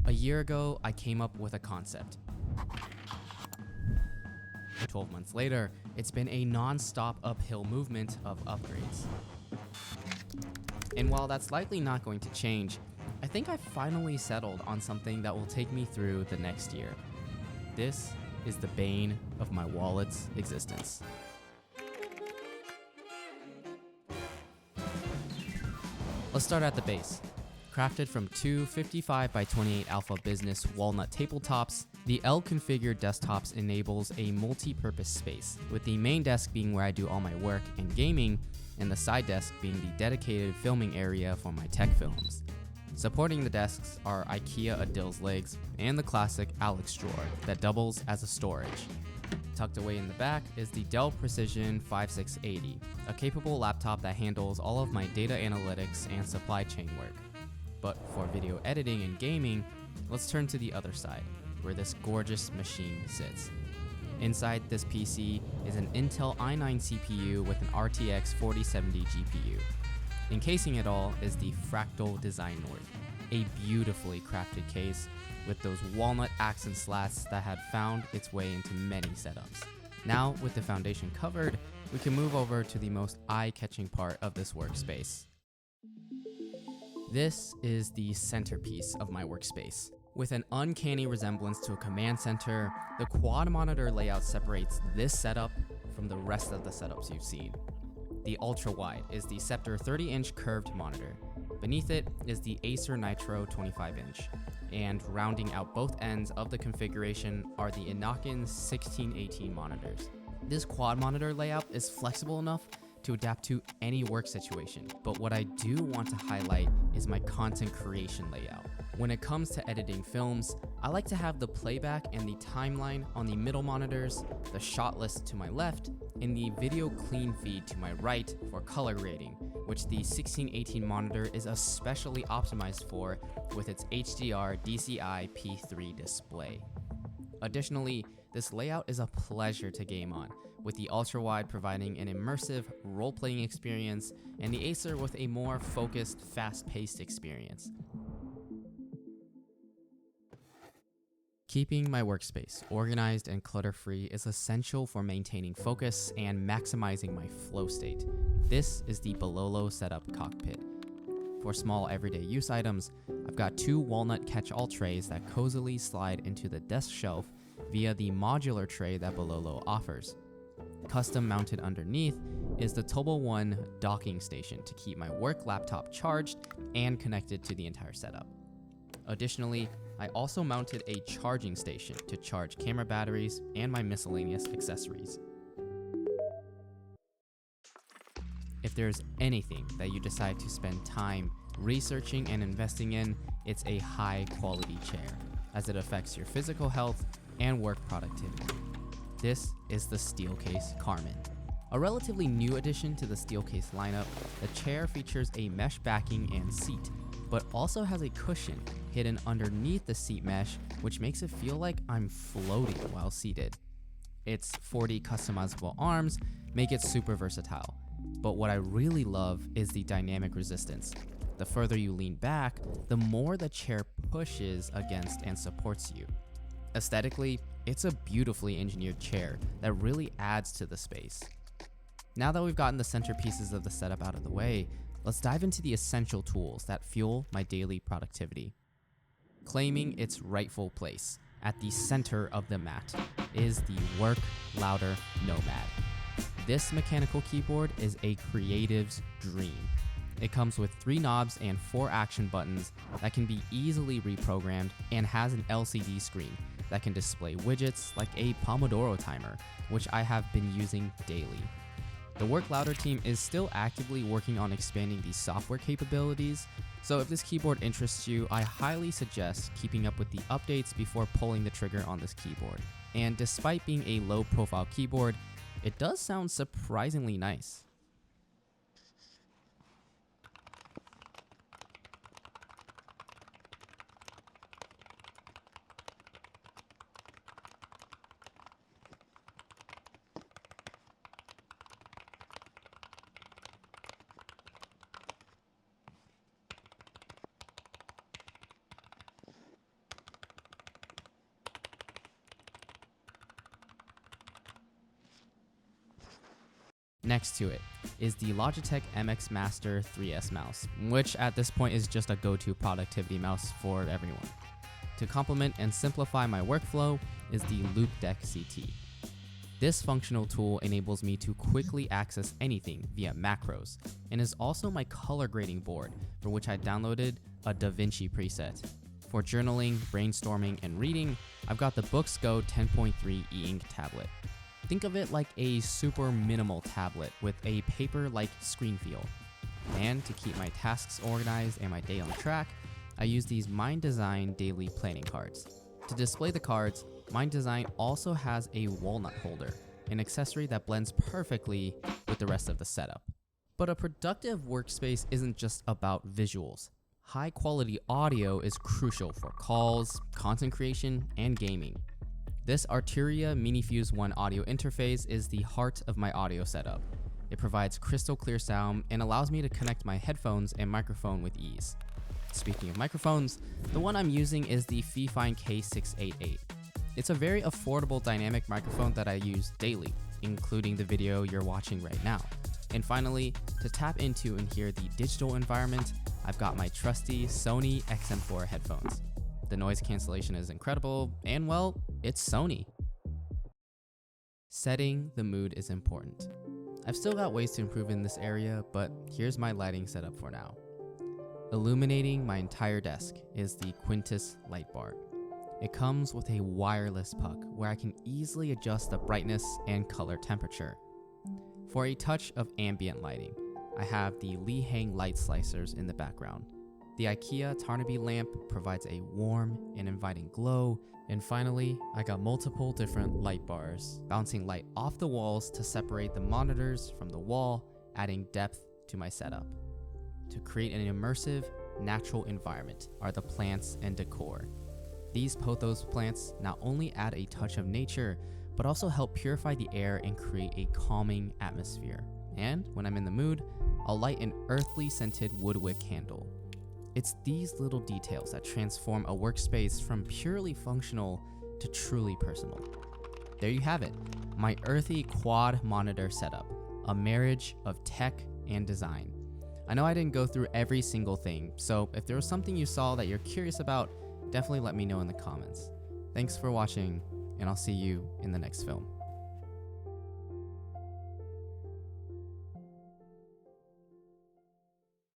A year ago, I came up with a concept. 12 months later, it's been a non-stop uphill movement of upgrades. And while that's likely not going to change, I think I've finally settled on something that will take me through the next year. This is the bane of my wallet's existence. Let's start at the base. Crafted from two 55 by 28 Alpha Business walnut tabletops, the L-configured desktops enables a multi-purpose space, with the main desk being where I do all my work and gaming, and the side desk being the dedicated filming area for my tech films. Supporting the desks are IKEA Adils legs and the classic Alex drawer that doubles as a storage. Tucked away in the back is the Dell Precision 5680, a capable laptop that handles all of my data analytics and supply chain work. But for video editing and gaming, let's turn to the other side, where this gorgeous machine sits. Inside this PC is an Intel i9 CPU with an RTX 4070 GPU. Encasing it all is the Fractal Design North, a beautifully crafted case with those walnut accent slats that had found its way into many setups. Now, with the foundation covered, we can move over to the most eye-catching part of this workspace. This is the centerpiece of my workspace. With an uncanny resemblance to a command center, the quad monitor layout separates this setup from the rest of the setups you've seen. The ultra-wide is the Scepter 30-inch curved monitor. Beneath it is the Acer Nitro 25-inch. And rounding out both ends of the configuration are the Inokin 1618 monitors. This quad monitor layout is flexible enough to adapt to any work situation, but what I do want to highlight is my content creation layout. When it comes to editing films, I like to have the playback and the timeline on the middle monitors, the shot list to my left, and the video clean feed to my right for color grading, which the 1618 monitor is especially optimized for with its HDR DCI P3 display. Additionally, this layout is a pleasure to game on, with the ultra-wide providing an immersive role-playing experience and the Acer with a more focused, fast-paced experience. Keeping my workspace organized and clutter-free is essential for maintaining focus and maximizing my flow state. This is the Bololo setup cockpit. For small everyday use items, I've got two walnut catch-all trays that cozily slide into the desk shelf via the modular tray that Bololo offers. Custom mounted underneath is the Tobo One docking station to keep my work laptop charged and connected to the entire setup. Additionally, I also mounted a charging station to charge camera batteries and my miscellaneous accessories. If there's anything that you decide to spend time researching and investing in, it's a high quality chair, as it affects your physical health and work productivity. This is the Steelcase Carmen. A relatively new addition to the Steelcase lineup, the chair features a mesh backing and seat, but also has a cushion hidden underneath the seat mesh, which makes it feel like I'm floating while seated. Its 40 customizable arms make it super versatile, but what I really love is the dynamic resistance. The further you lean back, the more the chair pushes against and supports you. Aesthetically, it's a beautifully engineered chair that really adds to the space. Now that we've gotten the centerpieces of the setup out of the way, let's dive into the essential tools that fuel my daily productivity. Claiming its rightful place at the center of the mat is the Work Louder NOMAD. This mechanical keyboard is a creative's dream. It comes with 3 knobs and 4 action buttons that can be easily reprogrammed and has an LCD screen that can display widgets like a Pomodoro timer, which I have been using daily. The Work Louder team is still actively working on expanding these software capabilities, so if this keyboard interests you, I highly suggest keeping up with the updates before pulling the trigger on this keyboard. And despite being a low-profile keyboard, it does sound surprisingly nice. Next to it is the Logitech MX Master 3S mouse, which at this point is just a go-to productivity mouse for everyone. To complement and simplify my workflow is the Loupedeck CT. This functional tool enables me to quickly access anything via macros and is also my color grading board, for which I downloaded a DaVinci preset. For journaling, brainstorming, and reading, I've got the BooksGo 10.3 e-ink tablet. Think of it like a super minimal tablet with a paper-like screen feel. And to keep my tasks organized and my day on track, I use these Mind Design daily planning cards. To display the cards, Mind Design also has a walnut holder, an accessory that blends perfectly with the rest of the setup. But a productive workspace isn't just about visuals. High quality audio is crucial for calls, content creation, and gaming. This Arturia MiniFuse 1 audio interface is the heart of my audio setup. It provides crystal clear sound and allows me to connect my headphones and microphone with ease. Speaking of microphones, the one I'm using is the Fifine K688. It's a very affordable dynamic microphone that I use daily, including the video you're watching right now. And finally, to tap into and hear the digital environment, I've got my trusty Sony XM4 headphones. The noise cancellation is incredible, and well, it's Sony. Setting the mood is important. I've still got ways to improve in this area, but here's my lighting setup for now. Illuminating my entire desk is the Quintus light bar. It comes with a wireless puck where I can easily adjust the brightness and color temperature. For a touch of ambient lighting, I have the Lee Hang light slicers in the background. The IKEA Tarnaby lamp provides a warm and inviting glow. And finally, I got multiple different light bars, bouncing light off the walls to separate the monitors from the wall, adding depth to my setup. To create an immersive, natural environment are the plants and decor. These pothos plants not only add a touch of nature, but also help purify the air and create a calming atmosphere. And when I'm in the mood, I'll light an earthly scented woodwick candle. It's these little details that transform a workspace from purely functional to truly personal. There you have it, my earthy quad monitor setup, a marriage of tech and design. I know I didn't go through every single thing, so if there was something you saw that you're curious about, definitely let me know in the comments. Thanks for watching, and I'll see you in the next film.